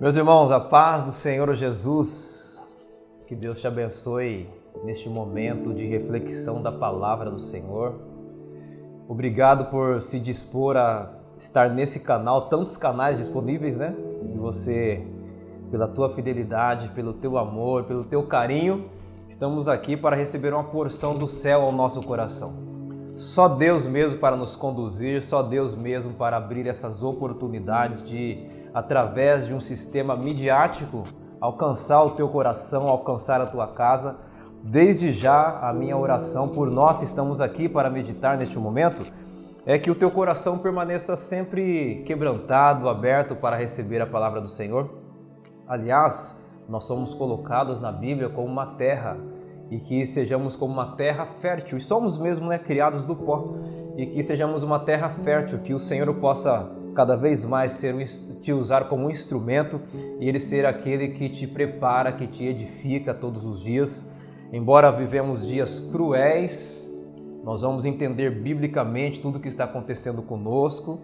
Meus irmãos, a paz do Senhor Jesus, que Deus te abençoe neste momento de reflexão da palavra do Senhor. Obrigado por se dispor a estar nesse canal, tantos canais disponíveis, né? E você, pela tua fidelidade, pelo teu amor, pelo teu carinho, estamos aqui para receber uma porção do céu ao nosso coração. Só Deus mesmo para nos conduzir, só Deus mesmo para abrir essas oportunidades de, através de um sistema midiático, alcançar o teu coração, alcançar a tua casa. Desde já, a minha oração por nós que estamos aqui para meditar neste momento é que o teu coração permaneça sempre quebrantado, aberto para receber a palavra do Senhor. Aliás, nós somos colocados na Bíblia como uma terra e que sejamos como uma terra fértil. E somos mesmo criados do pó e que sejamos uma terra fértil, que o Senhor possa cada vez mais te usar como um instrumento e Ele ser aquele que te prepara, que te edifica todos os dias. Embora vivemos dias cruéis, nós vamos entender biblicamente tudo o que está acontecendo conosco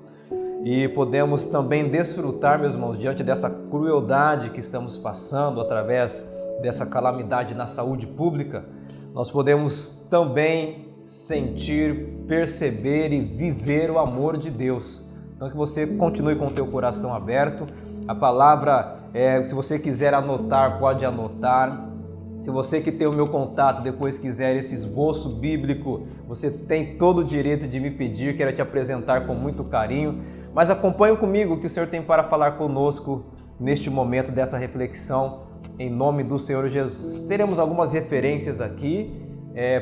e podemos também desfrutar, meus irmãos, diante dessa crueldade que estamos passando, através dessa calamidade na saúde pública, nós podemos também sentir, perceber e viver o amor de Deus. Então que você continue com o teu coração aberto. A palavra, se você quiser anotar, pode anotar. Se você que tem o meu contato depois quiser esse esboço bíblico, você tem todo o direito de me pedir, quero te apresentar com muito carinho. Mas acompanhe comigo o que o Senhor tem para falar conosco neste momento dessa reflexão, em nome do Senhor Jesus. Teremos algumas referências aqui,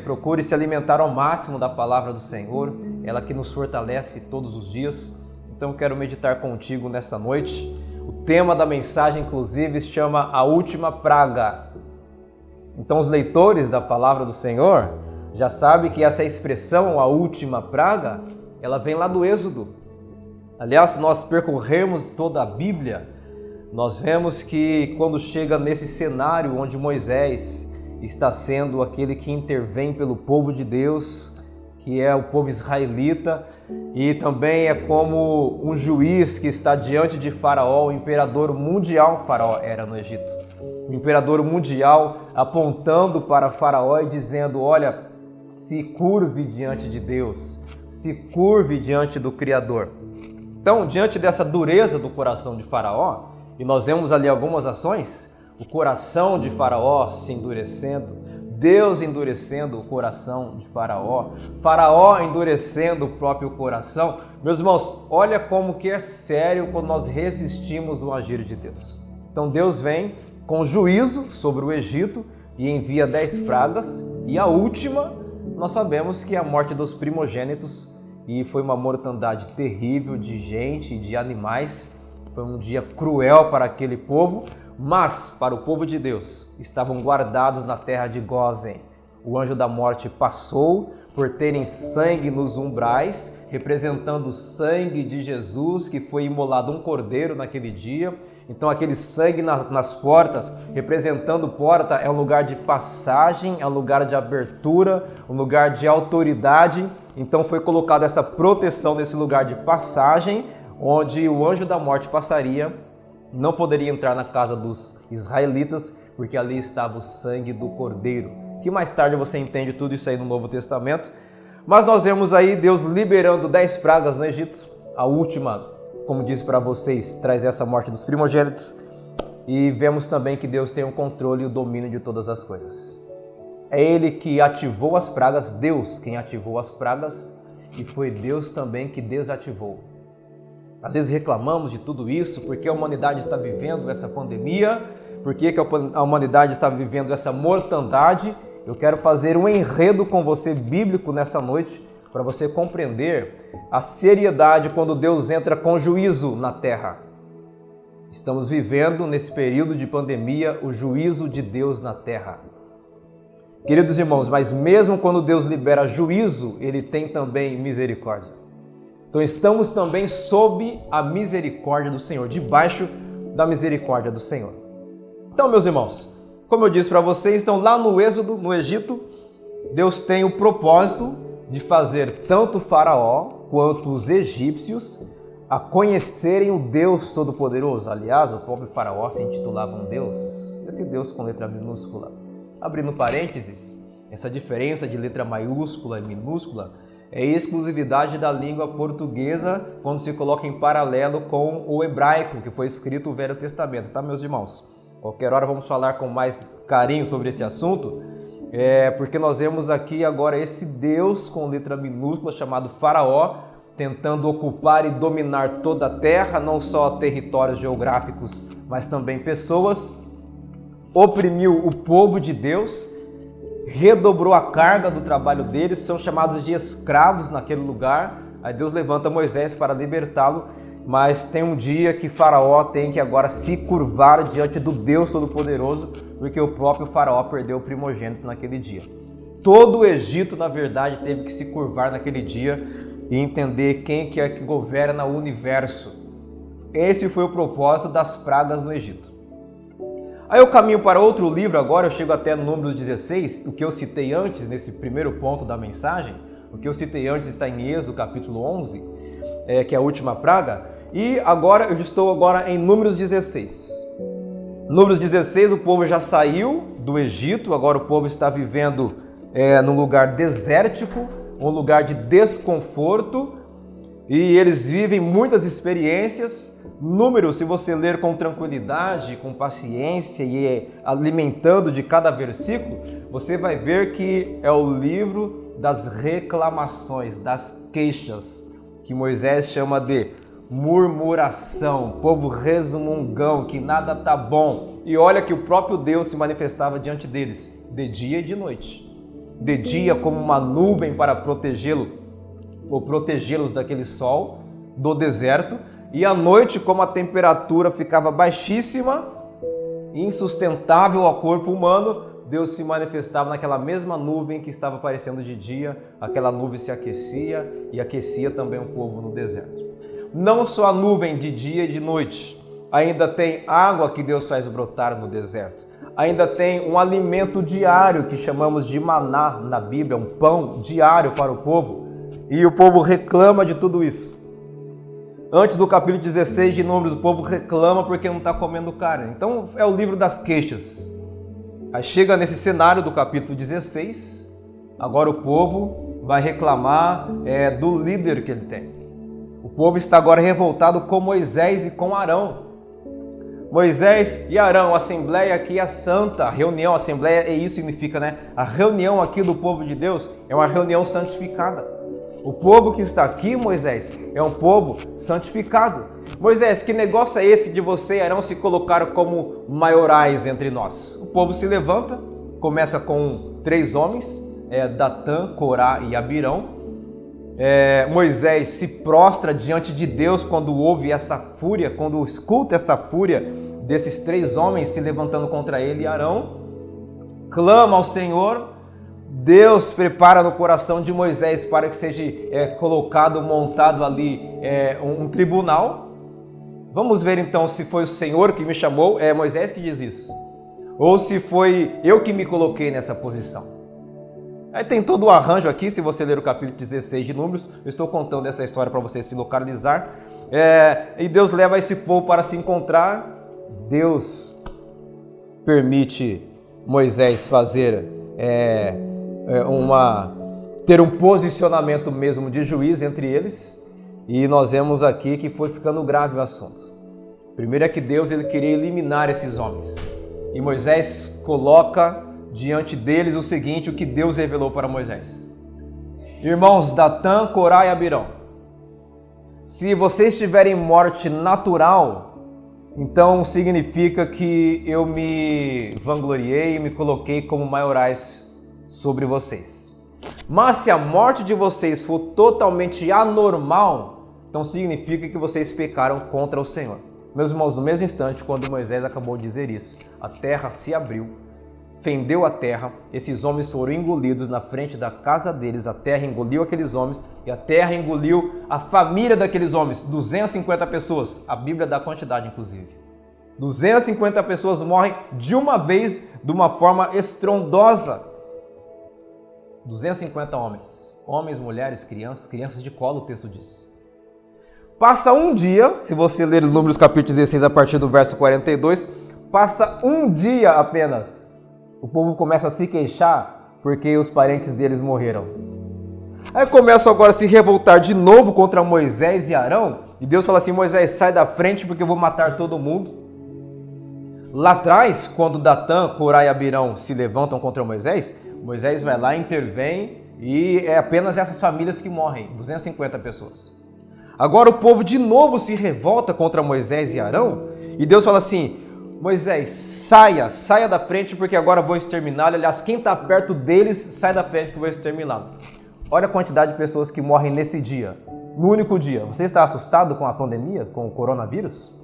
procure se alimentar ao máximo da palavra do Senhor, ela que nos fortalece todos os dias. Então quero meditar contigo nessa noite. O tema da mensagem, inclusive, se chama A Última Praga. Então os leitores da palavra do Senhor já sabem que essa expressão, a última praga, ela vem lá do Êxodo. Aliás, se nós percorrermos toda a Bíblia, nós vemos que quando chega nesse cenário onde Moisés está sendo aquele que intervém pelo povo de Deus, que é o povo israelita, e também é como um juiz que está diante de Faraó, o imperador mundial. Faraó era no Egito. O imperador mundial apontando para Faraó e dizendo: olha, se curve diante de Deus, se curve diante do Criador. Então, diante dessa dureza do coração de Faraó, e nós vemos ali algumas ações, o coração de Faraó se endurecendo, Deus endurecendo o coração de Faraó, Faraó endurecendo o próprio coração. Meus irmãos, olha como que é sério quando nós resistimos ao agir de Deus. Então Deus vem com juízo sobre o Egito e envia 10 pragas, e a última, nós sabemos que é a morte dos primogênitos, e foi uma mortandade terrível de gente e de animais. Foi um dia cruel para aquele povo, mas para o povo de Deus estavam guardados na terra de Gósen. O anjo da morte passou por terem sangue nos umbrais, representando o sangue de Jesus, que foi imolado um cordeiro naquele dia. Então aquele sangue nas portas, representando porta, é um lugar de passagem, é um lugar de abertura, um lugar de autoridade. Então foi colocada essa proteção nesse lugar de passagem, onde o anjo da morte passaria, não poderia entrar na casa dos israelitas, porque ali estava o sangue do cordeiro. Que mais tarde você entende tudo isso aí no Novo Testamento. Mas nós vemos aí Deus liberando 10 pragas no Egito. A última, como disse para vocês, traz essa morte dos primogênitos. E vemos também que Deus tem o controle e o domínio de todas as coisas. É Ele que ativou as pragas, Deus quem ativou as pragas, e foi Deus também que desativou. Às vezes reclamamos de tudo isso, porque a humanidade está vivendo essa pandemia, porque a humanidade está vivendo essa mortandade. Eu quero fazer um enredo com você bíblico nessa noite, para você compreender a seriedade quando Deus entra com juízo na terra. Estamos vivendo nesse período de pandemia o juízo de Deus na terra. Queridos irmãos, mas mesmo quando Deus libera juízo, Ele tem também misericórdia. Então estamos também sob a misericórdia do Senhor, debaixo da misericórdia do Senhor. Então, meus irmãos, como eu disse para vocês, então lá no Êxodo, no Egito, Deus tem o propósito de fazer tanto Faraó quanto os egípcios a conhecerem o Deus Todo-Poderoso. Aliás, o próprio Faraó se intitulava um Deus, esse Deus com letra minúscula. Abrindo parênteses, essa diferença de letra maiúscula e minúscula é exclusividade da língua portuguesa quando se coloca em paralelo com o hebraico, que foi escrito o Velho Testamento, tá, meus irmãos? Qualquer hora vamos falar com mais carinho sobre esse assunto, porque nós vemos aqui agora esse Deus com letra minúscula chamado Faraó, tentando ocupar e dominar toda a terra, não só territórios geográficos, mas também pessoas, oprimiu o povo de Deus, redobrou a carga do trabalho deles, são chamados de escravos naquele lugar. Aí Deus levanta Moisés para libertá-lo, mas tem um dia que Faraó tem que agora se curvar diante do Deus Todo-Poderoso, porque o próprio Faraó perdeu o primogênito naquele dia. Todo o Egito, na verdade, teve que se curvar naquele dia e entender quem que é que governa o universo. Esse foi o propósito das pragas no Egito. Aí eu caminho para outro livro agora, eu chego até no Números 16, o que eu citei antes, nesse primeiro ponto da mensagem, o que eu citei antes está em Êxodo, capítulo 11, que é a última praga, e agora eu estou em Números 16. Números 16, o povo já saiu do Egito, agora o povo está vivendo num lugar desértico, um lugar de desconforto, e eles vivem muitas experiências. Números, se você ler com tranquilidade, com paciência e alimentando de cada versículo, você vai ver que é o livro das reclamações, das queixas, que Moisés chama de murmuração, povo resmungão, que nada tá bom. E olha que o próprio Deus se manifestava diante deles, de dia e de noite. De dia como uma nuvem para protegê-lo, ou protegê-los daquele sol do deserto, e à noite como a temperatura ficava baixíssima, insustentável ao corpo humano, Deus se manifestava naquela mesma nuvem que estava aparecendo de dia, aquela nuvem se aquecia e aquecia também o povo no deserto. Não só a nuvem de dia e de noite, ainda tem água que Deus faz brotar no deserto. Ainda tem um alimento diário que chamamos de maná na Bíblia, um pão diário para o povo. E o povo reclama de tudo isso. Antes do capítulo 16 de Números, o povo reclama porque não está comendo carne. Então é o livro das queixas. Aí chega nesse cenário do capítulo 16, agora o povo vai reclamar do líder que ele tem. O povo está agora revoltado com Moisés e com Arão. Moisés e Arão, a assembleia aqui é santa, a reunião, a assembleia, e isso significa, a reunião aqui do povo de Deus é uma reunião santificada. O povo que está aqui, Moisés, é um povo santificado. Moisés, que negócio é esse de você e Arão se colocar como maiorais entre nós? O povo se levanta, começa com 3 homens, Datã, Corá e Abirão. Moisés se prostra diante de Deus quando ouve essa fúria, quando escuta essa fúria desses 3 homens se levantando contra ele. E Arão clama ao Senhor. Deus prepara no coração de Moisés para que seja colocado, montado ali um tribunal. Vamos ver então se foi o Senhor que me chamou, é Moisés que diz isso, ou se foi eu que me coloquei nessa posição. Aí tem todo o arranjo aqui, se você ler o capítulo 16 de Números, eu estou contando essa história para você se localizar. E Deus leva esse povo para se encontrar. Deus permite Moisés fazer ter um posicionamento mesmo de juiz entre eles. E nós vemos aqui que foi ficando grave o assunto. Primeiro é que Deus ele queria eliminar esses homens. E Moisés coloca diante deles o seguinte, o que Deus revelou para Moisés. Irmãos, Datã, Corá e Abirão, se vocês tiverem morte natural, então significa que eu me vangloriei e me coloquei como maiorais sobre vocês. Mas se a morte de vocês for totalmente anormal, então significa que vocês pecaram contra o Senhor. Meus irmãos, no mesmo instante, quando Moisés acabou de dizer isso, a terra se abriu, fendeu a terra, esses homens foram engolidos na frente da casa deles, a terra engoliu aqueles homens e a terra engoliu a família daqueles homens, 250 pessoas, a Bíblia dá a quantidade inclusive. 250 pessoas morrem de uma vez, de uma forma estrondosa. 250 homens, mulheres, crianças de colo, o texto diz. Passa um dia, se você ler Números capítulo 16 a partir do verso 42, passa um dia apenas. O povo começa a se queixar porque os parentes deles morreram. Aí começam agora a se revoltar de novo contra Moisés e Arão. E Deus fala assim: Moisés, sai da frente porque eu vou matar todo mundo. Lá atrás, quando Datã, Corá e Abirão se levantam contra Moisés, Moisés vai lá, intervém e é apenas essas famílias que morrem, 250 pessoas. Agora o povo de novo se revolta contra Moisés e Arão e Deus fala assim: Moisés, saia da frente porque agora eu vou exterminá-lo. Aliás, quem está perto deles, sai da frente que eu vou exterminá-lo. Olha a quantidade de pessoas que morrem nesse dia, no único dia. Você está assustado com a pandemia, com o coronavírus?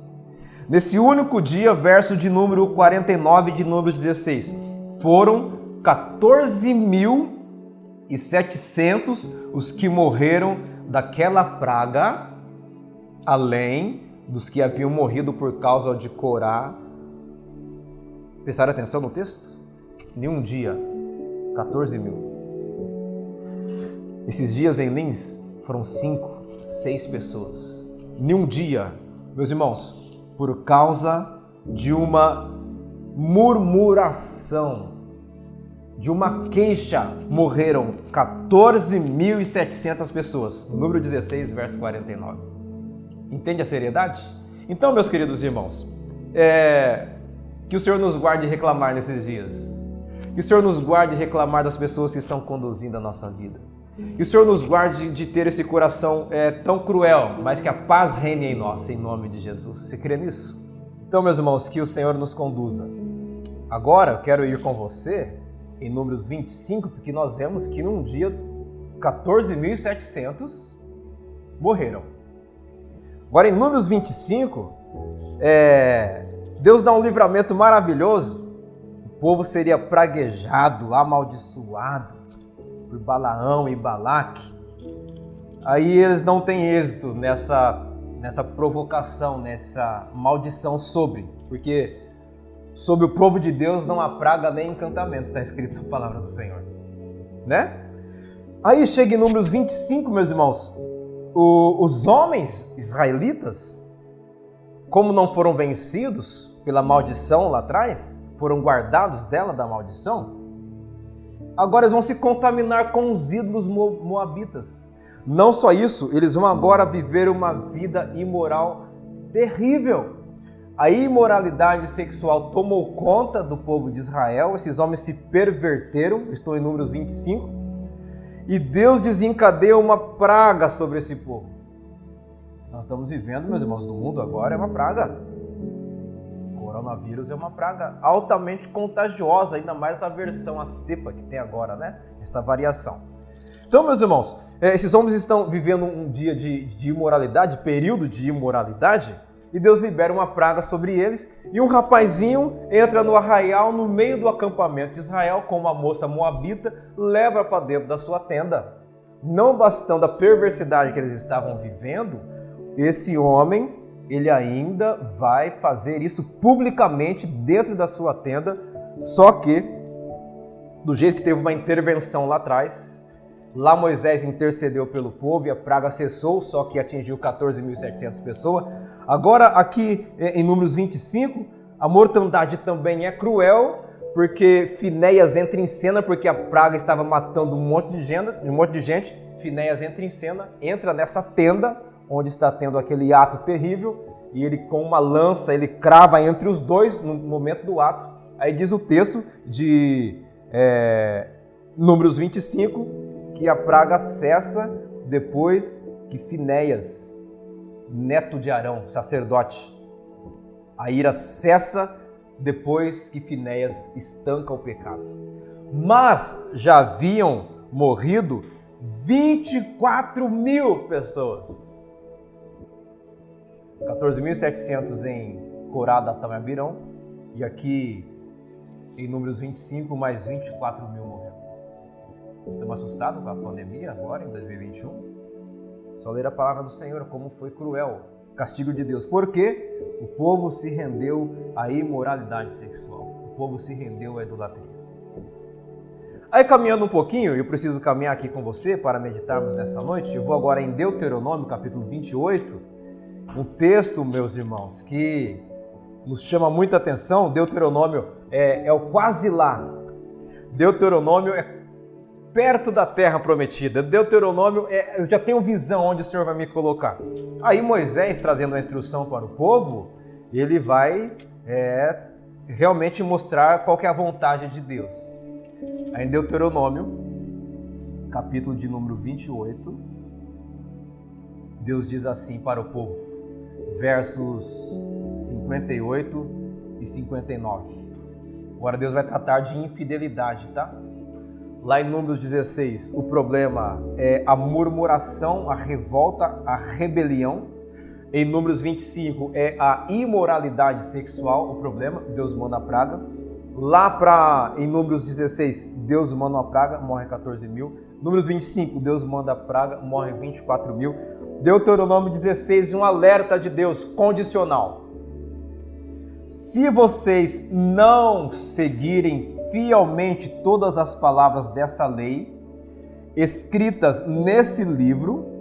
Nesse único dia, verso de número 49 de número 16, foram 14.700 os que morreram daquela praga, além dos que haviam morrido por causa de Corá. Prestaram atenção no texto? Em um dia, 14 mil. Esses dias em Lins foram 5, 6 pessoas. Em um dia, meus irmãos, por causa de uma murmuração, de uma queixa, morreram 14.700 pessoas. Número 16, verso 49. Entende a seriedade? Então, meus queridos irmãos, que o Senhor nos guarde de reclamar nesses dias. Que o Senhor nos guarde de reclamar das pessoas que estão conduzindo a nossa vida. Que o Senhor nos guarde de ter esse coração tão cruel, mas que a paz reine em nós, em nome de Jesus. Você crê nisso? Então, meus irmãos, que o Senhor nos conduza. Agora, eu quero ir com você em Números 25, porque nós vemos que num dia 14.700 morreram. Agora, em Números 25, Deus dá um livramento maravilhoso. O povo seria praguejado, amaldiçoado por Balaão e Balaque. Aí eles não têm êxito nessa provocação, nessa maldição porque sobre o povo de Deus não há praga nem encantamento, está escrito na palavra do Senhor, né? Aí chega em Números 25, meus irmãos, os homens israelitas, como não foram vencidos pela maldição lá atrás, foram guardados dela da maldição, agora eles vão se contaminar com os ídolos moabitas. Não só isso, eles vão agora viver uma vida imoral terrível. A imoralidade sexual tomou conta do povo de Israel, esses homens se perverteram, estou em Números 25, e Deus desencadeia uma praga sobre esse povo. Nós estamos vivendo, meus irmãos, do mundo agora é uma praga. O coronavírus é uma praga altamente contagiosa, ainda mais a versão, a cepa que tem agora, né? Essa variação. Então, meus irmãos, esses homens estão vivendo um dia de imoralidade, período de imoralidade, e Deus libera uma praga sobre eles, e um rapazinho entra no arraial, no meio do acampamento de Israel, com uma moça moabita, leva para dentro da sua tenda. Não bastando a perversidade que eles estavam vivendo, esse homem, ele ainda vai fazer isso publicamente dentro da sua tenda, só que, do jeito que teve uma intervenção lá atrás, lá Moisés intercedeu pelo povo e a praga cessou, só que atingiu 14.700 pessoas. Agora, aqui em Números 25, a mortandade também é cruel, porque Finéias entra em cena, porque a praga estava matando um monte de gente. Finéias entra em cena, entra nessa tenda, onde está tendo aquele ato terrível, e ele com uma lança, ele crava entre os dois no momento do ato. Aí diz o texto de Números 25, que a praga cessa depois que Finéias, neto de Arão, sacerdote, a ira cessa depois que Finéias estanca o pecado. Mas já haviam morrido 24.000 pessoas. 14.700 em Corá, Datã e Abirão, e aqui em Números 25, mais 24.000 morreram. Estamos assustados com a pandemia agora, em 2021? Só ler a palavra do Senhor, como foi cruel o castigo de Deus. Porque o povo se rendeu à imoralidade sexual. O povo se rendeu à idolatria. Aí, caminhando um pouquinho, eu preciso caminhar aqui com você para meditarmos nessa noite. Eu vou agora em Deuteronômio, capítulo 28. um texto, meus irmãos, que nos chama muita atenção. Deuteronômio é o quase lá. Deuteronômio é perto da terra prometida. Deuteronômio eu já tenho visão onde o Senhor vai me colocar. Aí Moisés, trazendo a instrução para o povo, ele vai realmente mostrar qual que é a vontade de Deus. Aí em Deuteronômio, capítulo de número 28, Deus diz assim para o povo, versos 58 e 59. Agora Deus vai tratar de infidelidade, tá? Lá em Números 16, o problema é a murmuração, a revolta, a rebelião. Em Números 25 é a imoralidade sexual, o problema, Deus manda a praga. Lá em Números 16, Deus manda uma praga, morre 14 mil. Números 25, Deus manda a praga, morre 24 mil. Deuteronômio 16, um alerta de Deus condicional. Se vocês não seguirem fielmente todas as palavras dessa lei, escritas nesse livro,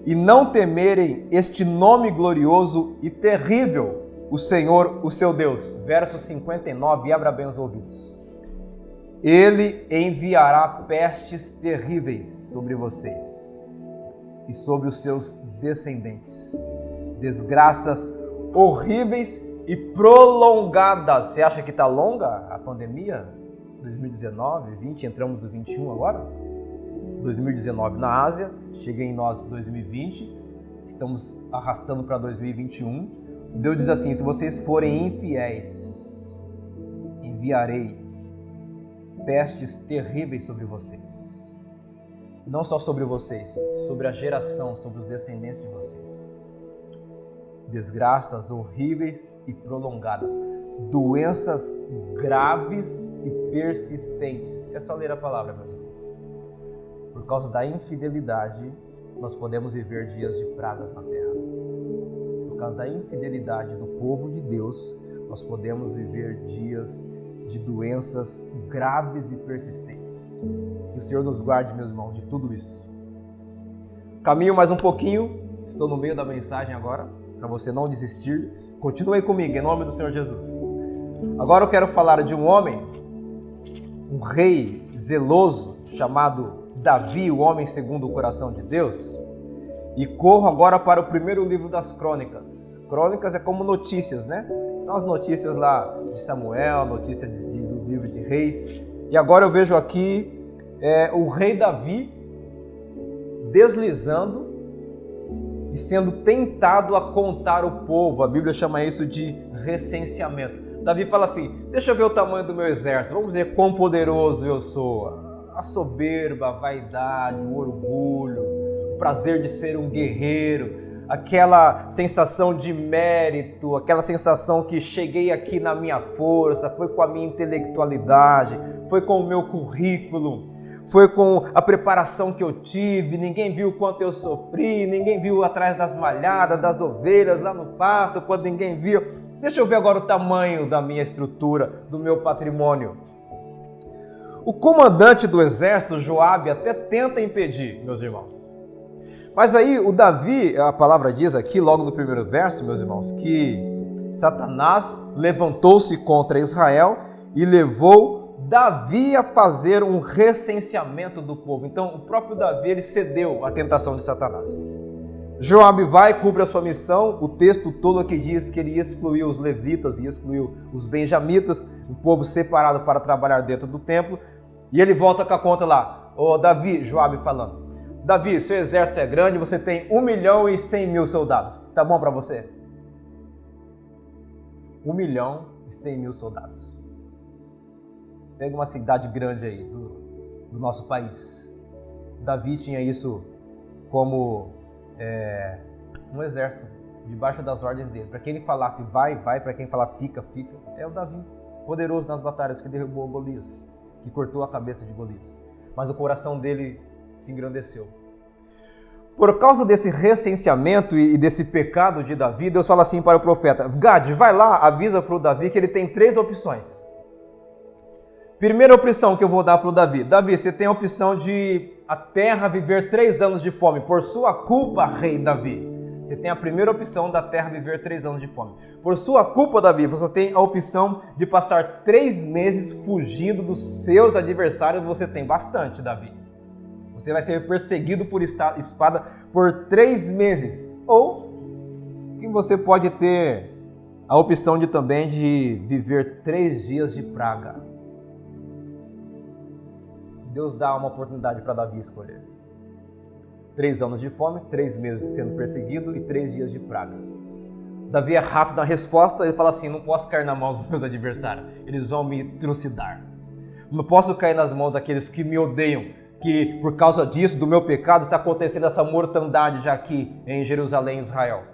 e não temerem este nome glorioso e terrível, o Senhor, o seu Deus. Verso 59, abra bem os ouvidos. Ele enviará pestes terríveis sobre vocês e sobre os seus descendentes, desgraças horríveis e prolongadas. Você acha que está longa a pandemia? 2019, 20, entramos no 21 agora? 2019 na Ásia, chega em nós 2020, estamos arrastando para 2021. Deus diz assim: se vocês forem infiéis, enviarei pestes terríveis sobre vocês. Não só sobre vocês, sobre a geração, sobre os descendentes de vocês. Desgraças horríveis e prolongadas, doenças graves e persistentes. É só ler a palavra, meus irmãos. Por causa da infidelidade, nós podemos viver dias de pragas na terra. Por causa da infidelidade do povo de Deus, nós podemos viver dias de doenças graves e persistentes. Que o Senhor nos guarde, meus irmãos, de tudo isso. Caminho mais um pouquinho, estou no meio da mensagem agora, para você não desistir. Continue comigo, em nome do Senhor Jesus. Agora eu quero falar de um homem, um rei zeloso, chamado Davi, o homem segundo o coração de Deus. E corro agora para o primeiro livro das Crônicas. Crônicas é como notícias, né? São as notícias lá de Samuel, notícias do livro de Reis. E agora eu vejo aqui o rei Davi deslizando e sendo tentado a contar o povo. A Bíblia chama isso de recenseamento. Davi fala assim: deixa eu ver o tamanho do meu exército, vamos ver quão poderoso eu sou. A soberba, a vaidade, o orgulho, o prazer de ser um guerreiro, aquela sensação de mérito, aquela sensação que cheguei aqui na minha força, foi com a minha intelectualidade, foi com o meu currículo, foi com a preparação que eu tive, ninguém viu o quanto eu sofri, ninguém viu atrás das malhadas, das ovelhas, lá no pasto, quando ninguém viu. Deixa eu ver agora o tamanho da minha estrutura, do meu patrimônio. O comandante do exército, Joabe, até tenta impedir, meus irmãos. Mas aí o Davi, a palavra diz aqui, logo no primeiro verso, meus irmãos, que Satanás levantou-se contra Israel e levou Davi a fazer um recenseamento do povo. Então o próprio Davi, ele cedeu à tentação de Satanás. Joabe vai, cumpre a sua missão. O texto todo aqui diz que ele excluiu os levitas e excluiu os benjamitas, um povo separado para trabalhar dentro do templo. E ele volta com a conta lá. Ô Davi, Joabe falando: Davi, seu exército é grande, você tem 1.100.000 soldados. Tá bom para você? 1.100.000 soldados. Pega uma cidade grande aí do nosso país. Davi tinha isso como um exército debaixo das ordens dele. Para quem ele falasse vai, vai. Para quem falar fica, fica. É o Davi, poderoso nas batalhas, que derrubou Golias, que cortou a cabeça de Golias. Mas o coração dele se engrandeceu. Por causa desse recenseamento e desse pecado de Davi, Deus fala assim para o profeta: Gad, vai lá, avisa para o Davi que ele tem 3 opções. Primeira opção que eu vou dar para o Davi: Davi, você tem a opção de a terra viver 3 anos de fome por sua culpa, rei Davi. Você tem a primeira opção da terra viver 3 anos de fome. Por sua culpa, Davi, você tem a opção de passar 3 meses fugindo dos seus adversários. Você tem bastante, Davi. Você vai ser perseguido por espada por 3 meses. Ou que você pode ter a opção também de viver 3 dias de praga. Deus dá uma oportunidade para Davi escolher. 3 anos de fome, 3 meses sendo perseguido e 3 dias de praga. Davi é rápido na resposta, ele fala assim: não posso cair nas mãos dos meus adversários, eles vão me trucidar. Não posso cair nas mãos daqueles que me odeiam, que por causa disso, do meu pecado, está acontecendo essa mortandade já aqui em Jerusalém, Israel.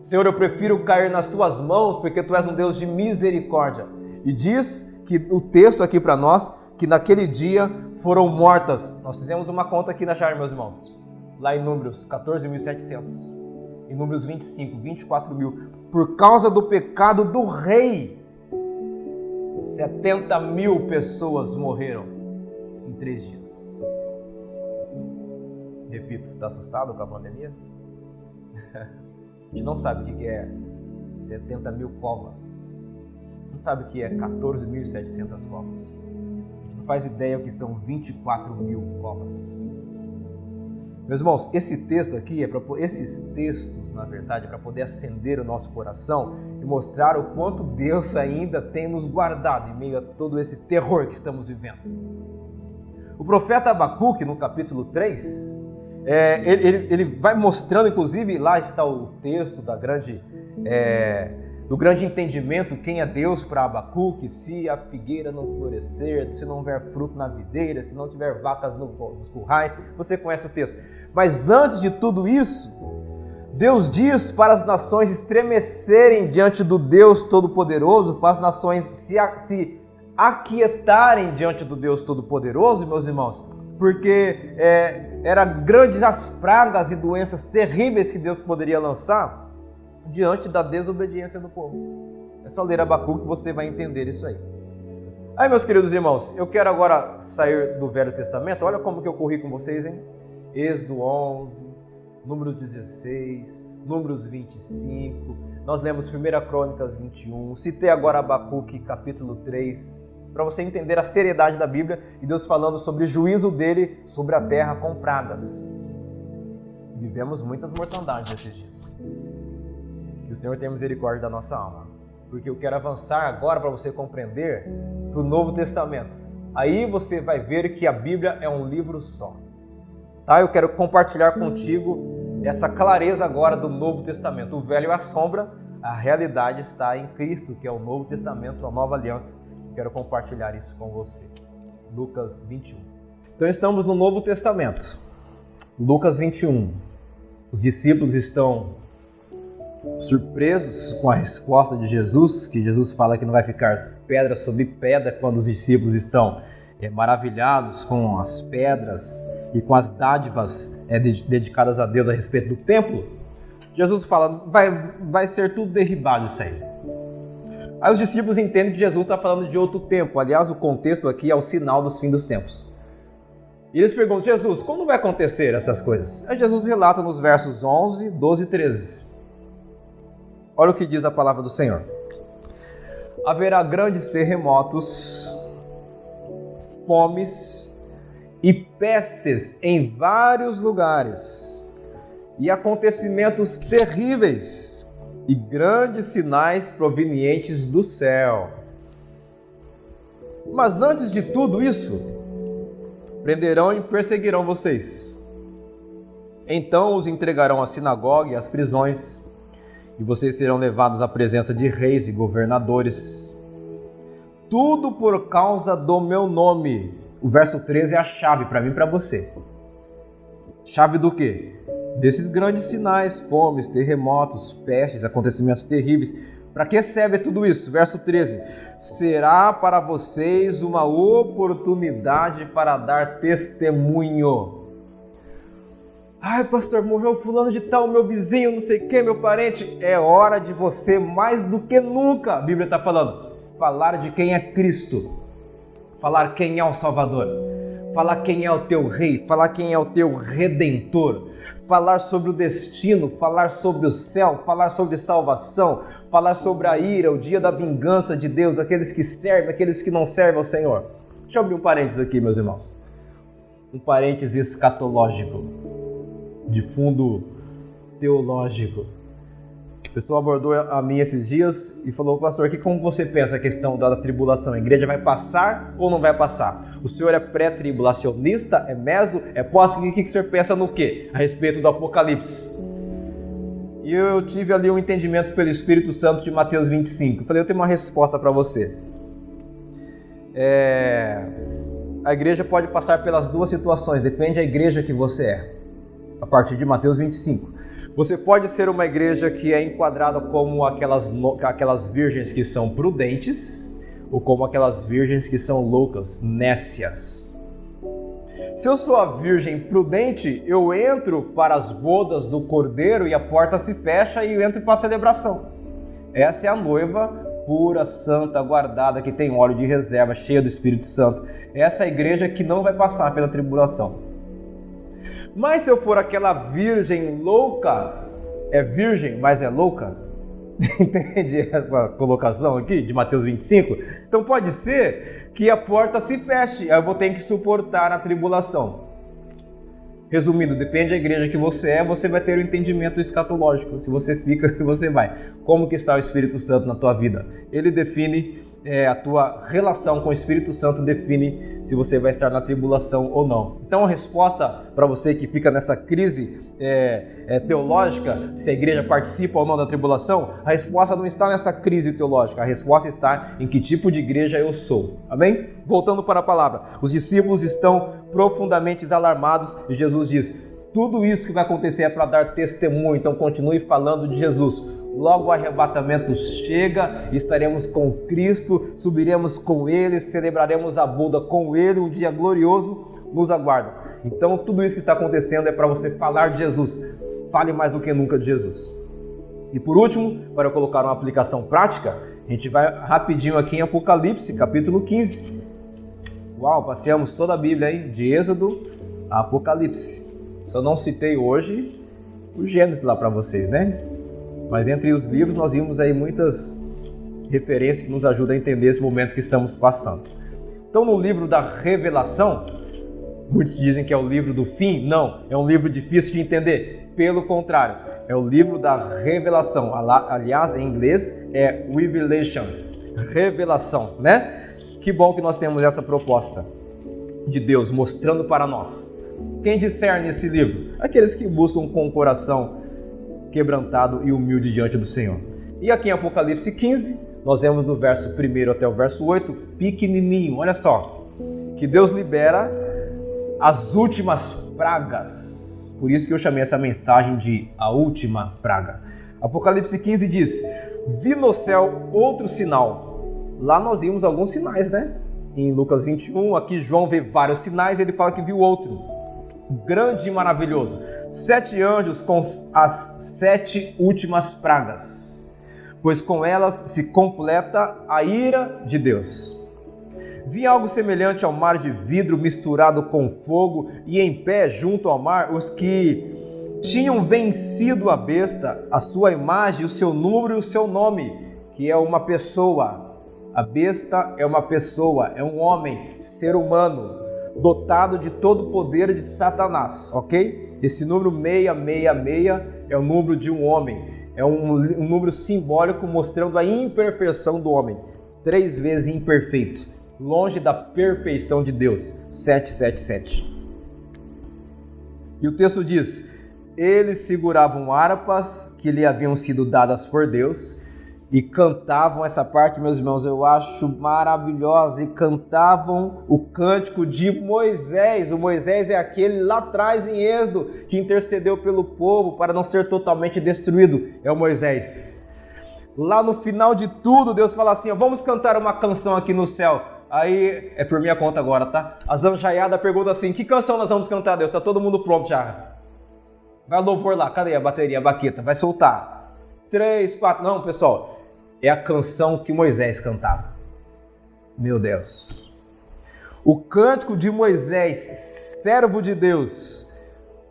Senhor, eu prefiro cair nas tuas mãos, porque tu és um Deus de misericórdia. E diz que o texto aqui para nós, que naquele dia foram mortas. Nós fizemos uma conta aqui na chave, meus irmãos. Lá em Números 14.700. Em Números 25, 24 mil. Por causa do pecado do rei, 70 mil pessoas morreram em 3 dias. Repito, você está assustado com a pandemia? A gente não sabe o que é 70 mil covas. Não sabe o que é 14.700 covas. A gente não faz ideia o que são 24 mil covas. Meus irmãos, esse texto aqui, esses textos, na verdade, é para poder acender o nosso coração e mostrar o quanto Deus ainda tem nos guardado em meio a todo esse terror que estamos vivendo. O profeta Abacuque, no capítulo 3, ele vai mostrando, inclusive, lá está o texto do grande entendimento, quem é Deus para Abacuque: se a figueira não florescer, se não houver fruto na videira, se não tiver vacas nos currais. Você conhece o texto. Mas antes de tudo isso, Deus diz para as nações estremecerem diante do Deus Todo-Poderoso, para as nações se aquietarem diante do Deus Todo-Poderoso, meus irmãos, porque eram grandes as pragas e doenças terríveis que Deus poderia lançar diante da desobediência do povo. É só ler Abacuque que você vai entender isso aí. Aí, meus queridos irmãos, eu quero agora sair do Velho Testamento. Olha como que eu corri com vocês, hein? Êxodo 11, Números 16, Números 25, nós lemos 1 Crônicas 21, citei agora Abacuque capítulo 3, para você entender a seriedade da Bíblia e Deus falando sobre o juízo dele sobre a terra com pragas. Vivemos muitas mortandades esses dias. Que o Senhor tenha misericórdia da nossa alma, porque eu quero avançar agora para você compreender para o Novo Testamento. Aí você vai ver que a Bíblia é um livro só. Tá? Eu quero compartilhar contigo essa clareza agora do Novo Testamento. O Velho é a sombra, a realidade está em Cristo, que é o Novo Testamento, a nova aliança. Quero compartilhar isso com você. Lucas 21. Então estamos no Novo Testamento. Lucas 21. Os discípulos estão surpresos com a resposta de Jesus, que Jesus fala que não vai ficar pedra sobre pedra quando os discípulos estão maravilhados com as pedras e com as dádivas dedicadas a Deus a respeito do templo. Jesus fala, vai ser tudo derribado isso aí. Aí os discípulos entendem que Jesus está falando de outro tempo. Aliás, o contexto aqui é o sinal dos fins dos tempos. E eles perguntam, Jesus, quando vai acontecer essas coisas? Aí Jesus relata nos versos 11, 12 e 13. Olha o que diz a palavra do Senhor. Haverá grandes terremotos, fomes e pestes em vários lugares, e acontecimentos terríveis e grandes sinais provenientes do céu. Mas antes de tudo isso, prenderão e perseguirão vocês. Então os entregarão à sinagoga e às prisões, e vocês serão levados à presença de reis e governadores. Tudo por causa do meu nome. O verso 13 é a chave para mim e para você. Chave do quê? Desses grandes sinais, fomes, terremotos, pestes, acontecimentos terríveis. Para que serve tudo isso? Verso 13. Será para vocês uma oportunidade para dar testemunho. Ai, pastor, morreu fulano de tal, meu vizinho, não sei quem, meu parente. É hora de você, mais do que nunca, a Bíblia está falando, falar de quem é Cristo, falar quem é o Salvador, falar quem é o teu rei, falar quem é o teu redentor, falar sobre o destino, falar sobre o céu, falar sobre salvação, falar sobre a ira, o dia da vingança de Deus, aqueles que servem, aqueles que não servem ao Senhor. Deixa eu abrir um parênteses aqui, meus irmãos. Um parênteses escatológico, de fundo teológico. A pessoa abordou a mim esses dias e falou: pastor, como você pensa a questão da tribulação? A igreja vai passar ou não vai passar? O senhor é pré-tribulacionista? É meso? É pós? O que o senhor pensa no quê? A respeito do Apocalipse. E eu tive ali um entendimento pelo Espírito Santo de Mateus 25. Eu falei: eu tenho uma resposta para você. A igreja pode passar pelas duas situações, depende da igreja que você é. A partir de Mateus 25. Você pode ser uma igreja que é enquadrada como aquelas virgens que são prudentes ou como aquelas virgens que são loucas, nécias. Se eu sou a virgem prudente, eu entro para as bodas do Cordeiro e a porta se fecha e eu entro para a celebração. Essa é a noiva pura, santa, guardada, que tem óleo de reserva, cheia do Espírito Santo. Essa é a igreja que não vai passar pela tribulação. Mas se eu for aquela virgem louca, é virgem, mas é louca? Entende essa colocação aqui de Mateus 25? Então pode ser que a porta se feche, aí eu vou ter que suportar a tribulação. Resumindo, depende da igreja que você vai ter o entendimento escatológico. Se você fica, se você vai. Como que está o Espírito Santo na tua vida? Ele define a tua relação com o Espírito Santo, define se você vai estar na tribulação ou não. Então a resposta para você que fica nessa crise teológica, se a igreja participa ou não da tribulação, a resposta não está nessa crise teológica, a resposta está em que tipo de igreja eu sou. Amém? Voltando para a palavra, os discípulos estão profundamente alarmados e Jesus diz: tudo isso que vai acontecer é para dar testemunho, então continue falando de Jesus. Logo o arrebatamento chega, estaremos com Cristo, subiremos com Ele, celebraremos a boda com Ele, um dia glorioso nos aguarda. Então tudo isso que está acontecendo é para você falar de Jesus. Fale mais do que nunca de Jesus. E por último, para eu colocar uma aplicação prática, a gente vai rapidinho aqui em Apocalipse, capítulo 15. Uau, passeamos toda a Bíblia, hein? De Êxodo a Apocalipse. Só não citei hoje o Gênesis lá para vocês, né? Mas entre os livros nós vimos aí muitas referências que nos ajudam a entender esse momento que estamos passando. Então no livro da Revelação, muitos dizem que é o livro do fim. Não, é um livro difícil de entender. Pelo contrário, é o livro da Revelação. Aliás, em inglês é Revelation. Revelação, né? Que bom que nós temos essa proposta de Deus mostrando para nós. Quem discerne esse livro? Aqueles que buscam com o coração quebrantado e humilde diante do Senhor. E aqui em Apocalipse 15, nós vemos do verso 1 até o verso 8, pequenininho, olha só, que Deus libera as últimas pragas. Por isso que eu chamei essa mensagem de a última praga. Apocalipse 15 diz: vi no céu outro sinal. Lá nós vimos alguns sinais, né? Em Lucas 21, aqui João vê vários sinais e ele fala que viu outro. Grande e maravilhoso, 7 anjos com as 7 últimas pragas, pois com elas se completa a ira de Deus. Vi algo semelhante ao mar de vidro misturado com fogo, e em pé junto ao mar os que tinham vencido a besta, a sua imagem, o seu número e o seu nome, que é uma pessoa. A besta é uma pessoa, é um homem, ser humano, dotado de todo o poder de Satanás, ok? Esse número 666 é o número de um homem, é um número simbólico mostrando a imperfeição do homem, 3 vezes imperfeito, longe da perfeição de Deus, 777. E o texto diz: eles seguravam harpas que lhe haviam sido dadas por Deus, e cantavam, essa parte, meus irmãos, eu acho maravilhosa, e cantavam o cântico de Moisés. O Moisés é aquele lá atrás em Êxodo que intercedeu pelo povo para não ser totalmente destruído. É o Moisés. Lá no final de tudo, Deus fala assim: vamos cantar uma canção aqui no céu. Aí, é por minha conta agora, tá? A zanjaiada pergunta assim: que canção nós vamos cantar, Deus? Tá todo mundo pronto já. Vai louvor lá, cadê a bateria, a baqueta? Vai soltar. 3, 4, não, pessoal. É a canção que Moisés cantava. Meu Deus. o cântico de Moisés, servo de Deus,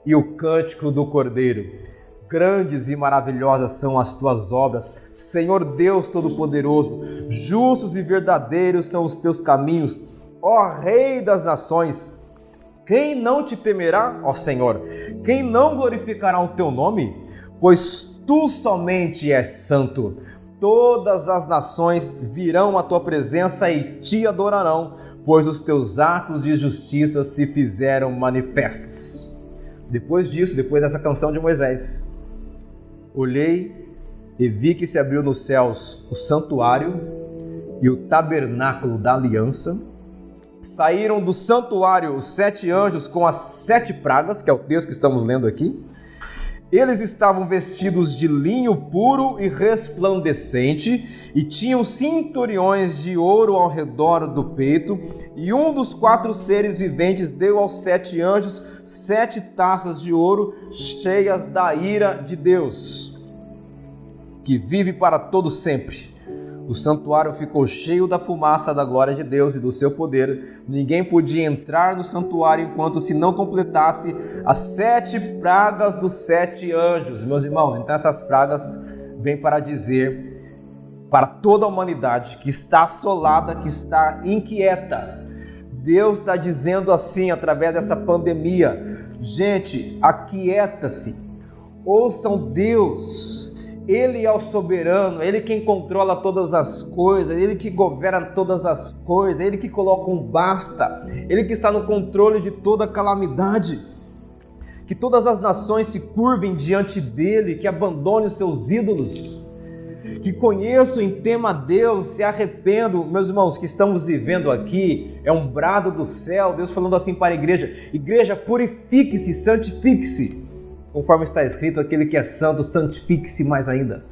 e o cântico do Cordeiro. Grandes e maravilhosas são as tuas obras, Senhor Deus Todo-Poderoso. Justos e verdadeiros são os teus caminhos, ó Rei das nações. Quem não te temerá, ó Senhor? Quem não glorificará o teu nome? Pois tu somente és santo. Todas as nações virão à tua presença e te adorarão, pois os teus atos de justiça se fizeram manifestos. Depois disso, depois dessa canção de Moisés, olhei e vi que se abriu nos céus o santuário e o tabernáculo da aliança. Saíram do santuário os 7 anjos com as 7 pragas, que é o texto que estamos lendo aqui. Eles estavam vestidos de linho puro e resplandecente e tinham cinturões de ouro ao redor do peito, e um dos 4 seres viventes deu aos 7 anjos 7 taças de ouro cheias da ira de Deus, que vive para todo sempre. O santuário ficou cheio da fumaça da glória de Deus e do seu poder. Ninguém podia entrar no santuário enquanto se não completasse as 7 pragas dos 7 anjos. Meus irmãos, então essas pragas vêm para dizer para toda a humanidade que está assolada, que está inquieta. Deus está dizendo assim através dessa pandemia: gente, aquieta-se, ouçam Deus. Ele é o soberano, Ele quem controla todas as coisas, Ele que governa todas as coisas, Ele que coloca um basta, Ele que está no controle de toda calamidade. Que todas as nações se curvem diante dEle, que abandonem os seus ídolos, que conheçam em tema a Deus, se arrependam. Meus irmãos, que estamos vivendo aqui é um brado do céu, Deus falando assim para a igreja: igreja, purifique-se, santifique-se. Conforme está escrito, aquele que é santo, santifique-se mais ainda.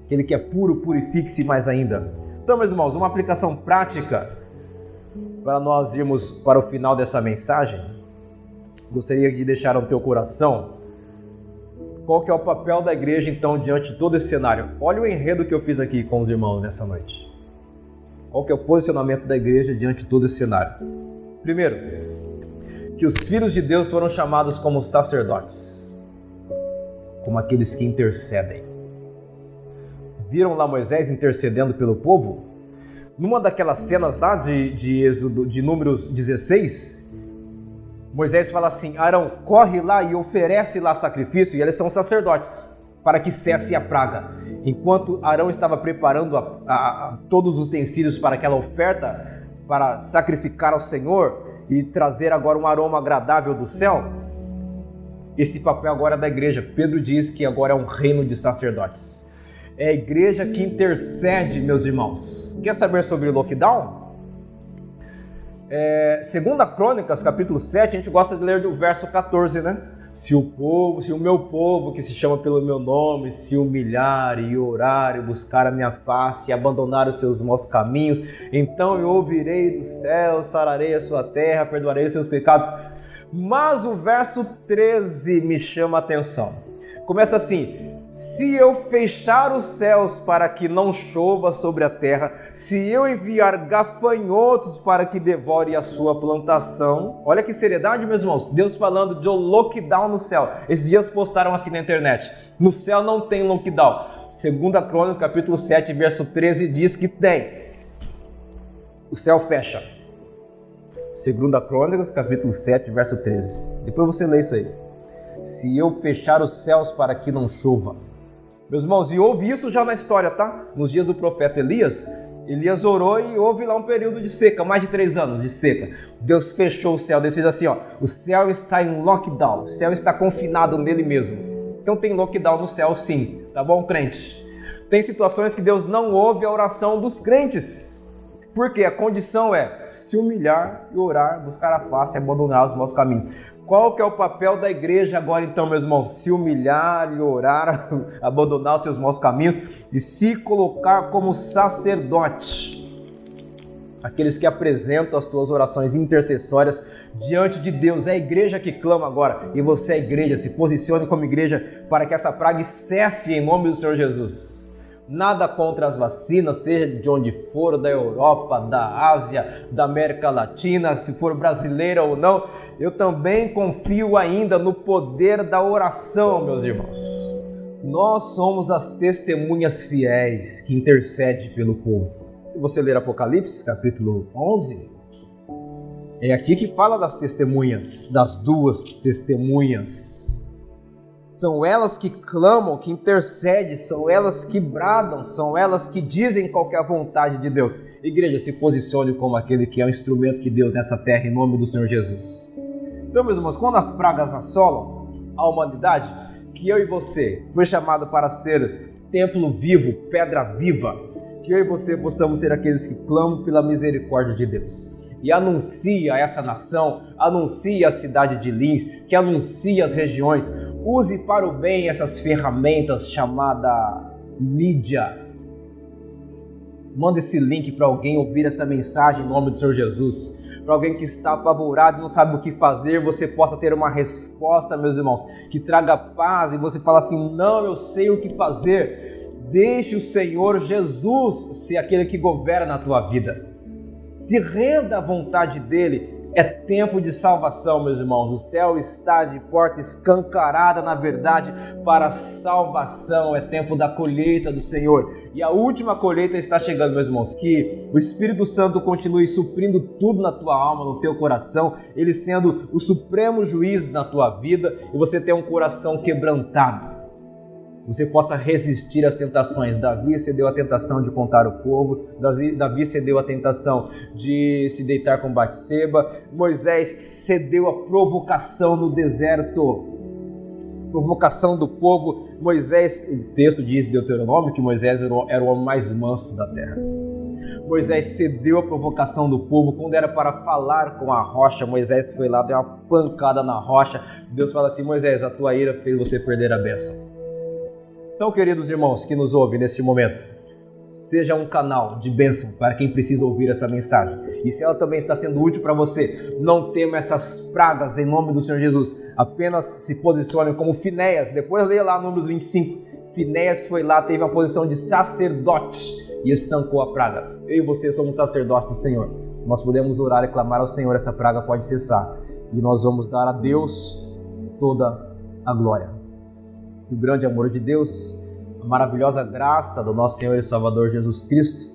Aquele que é puro, purifique-se mais ainda. Então, meus irmãos, uma aplicação prática para nós irmos para o final dessa mensagem. Gostaria de deixar no teu coração qual que é o papel da igreja, então, diante de todo esse cenário. Olha o enredo que eu fiz aqui com os irmãos nessa noite. Qual que é o posicionamento da igreja diante de todo esse cenário? Primeiro, que os filhos de Deus foram chamados como sacerdotes, como aqueles que intercedem. Viram lá Moisés intercedendo pelo povo? Numa daquelas cenas lá de Êxodo, de Números 16, Moisés fala assim: Arão, corre lá e oferece lá sacrifício, e eles são sacerdotes, para que cesse a praga. Enquanto Arão estava preparando todos os utensílios para aquela oferta, para sacrificar ao Senhor e trazer agora um aroma agradável do céu, esse papel agora é da igreja. Pedro diz que agora é um reino de sacerdotes. É a igreja que intercede, meus irmãos. Quer saber sobre o lockdown? Segunda Crônicas, capítulo 7, a gente gosta de ler do verso 14, né? Se o meu povo, que se chama pelo meu nome, se humilhar e orar e buscar a minha face e abandonar os seus maus caminhos, então eu ouvirei do céu, sararei a sua terra, perdoarei os seus pecados. Mas o verso 13 me chama a atenção. Começa assim: se eu fechar os céus para que não chova sobre a terra, se eu enviar gafanhotos para que devore a sua plantação. Olha que seriedade, meus irmãos. Deus falando de um lockdown no céu. Esses dias postaram assim na internet: no céu não tem lockdown. Segunda Crônicas, capítulo 7, verso 13 diz que tem. O céu fecha. Segunda Crônicas, capítulo 7, verso 13. Depois você lê isso aí. Se eu fechar os céus para que não chova. Meus irmãos, e houve isso já na história, tá? Nos dias do profeta Elias, Elias orou e houve lá um período de seca, mais de 3 anos de seca. Deus fechou o céu, Deus fez assim, ó: o céu está em lockdown, o céu está confinado nele mesmo. Então tem lockdown no céu sim, tá bom, crente? Tem situações que Deus não ouve a oração dos crentes. Porque a condição é se humilhar e orar, buscar a face e abandonar os maus caminhos. Qual que é o papel da igreja agora então, meus irmãos? Se humilhar e orar, abandonar os seus maus caminhos e se colocar como sacerdote. Aqueles que apresentam as tuas orações intercessórias diante de Deus. É a igreja que clama agora. E você é a igreja, se posicione como igreja para que essa praga cesse em nome do Senhor Jesus. Nada contra as vacinas, seja de onde for, da Europa, da Ásia, da América Latina, se for brasileira ou não. Eu também confio ainda no poder da oração, meus irmãos. Nós somos as testemunhas fiéis que intercedem pelo povo. Se você ler Apocalipse, capítulo 11, é aqui que fala das testemunhas, das duas testemunhas. São elas que clamam, que intercedem, são elas que bradam, são elas que dizem qual que é a vontade de Deus. Igreja, se posicione como aquele que é o instrumento de Deus nessa terra, em nome do Senhor Jesus. Então, meus irmãos, quando as pragas assolam a humanidade, que eu e você foi chamado para ser templo vivo, pedra viva, que eu e você possamos ser aqueles que clamam pela misericórdia de Deus. E anuncia a essa nação, anuncia a cidade de Lins, que anuncia as regiões. Use para o bem essas ferramentas chamada mídia. Manda esse link para alguém ouvir essa mensagem em nome do Senhor Jesus. Para alguém que está apavorado e não sabe o que fazer, você possa ter uma resposta, meus irmãos, que traga paz e você fala assim, não, eu sei o que fazer. Deixe o Senhor Jesus ser aquele que governa na tua vida. Se renda à vontade dele, é tempo de salvação, meus irmãos. O céu está de porta escancarada, na verdade, para a salvação. É tempo da colheita do Senhor. E a última colheita está chegando, meus irmãos. Que o Espírito Santo continue suprindo tudo na tua alma, no teu coração. Ele sendo o supremo juiz na tua vida. E você ter um coração quebrantado. Você possa resistir às tentações. Davi cedeu à tentação de contar o povo, Davi cedeu à tentação de se deitar com Batseba, Moisés cedeu à provocação no deserto, provocação do povo. Moisés, o texto diz em Deuteronômio que Moisés era o homem mais manso da terra. Moisés cedeu à provocação do povo. Quando era para falar com a rocha, Moisés foi lá, deu uma pancada na rocha. Deus fala assim, Moisés, a tua ira fez você perder a bênção. Então, queridos irmãos que nos ouvem neste momento, seja um canal de bênção para quem precisa ouvir essa mensagem. E se ela também está sendo útil para você, não tema essas pragas em nome do Senhor Jesus. Apenas se posicione como Finéias. Depois leia lá Números 25. Finéias foi lá, teve uma posição de sacerdote e estancou a praga. Eu e você somos sacerdotes do Senhor. Nós podemos orar e clamar ao Senhor, essa praga pode cessar. E nós vamos dar a Deus toda a glória. O grande amor de Deus, a maravilhosa graça do nosso Senhor e Salvador Jesus Cristo,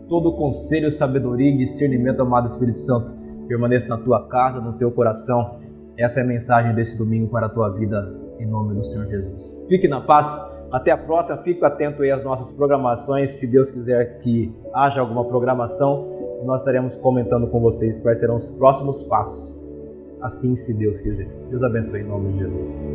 todo o conselho, sabedoria e discernimento, amado Espírito Santo, permaneça na tua casa, no teu coração. Essa é a mensagem desse domingo para a tua vida, em nome do Senhor Jesus. Fique na paz, até a próxima, fique atento aí às nossas programações, se Deus quiser que haja alguma programação, nós estaremos comentando com vocês quais serão os próximos passos, assim se Deus quiser. Deus abençoe em nome de Jesus.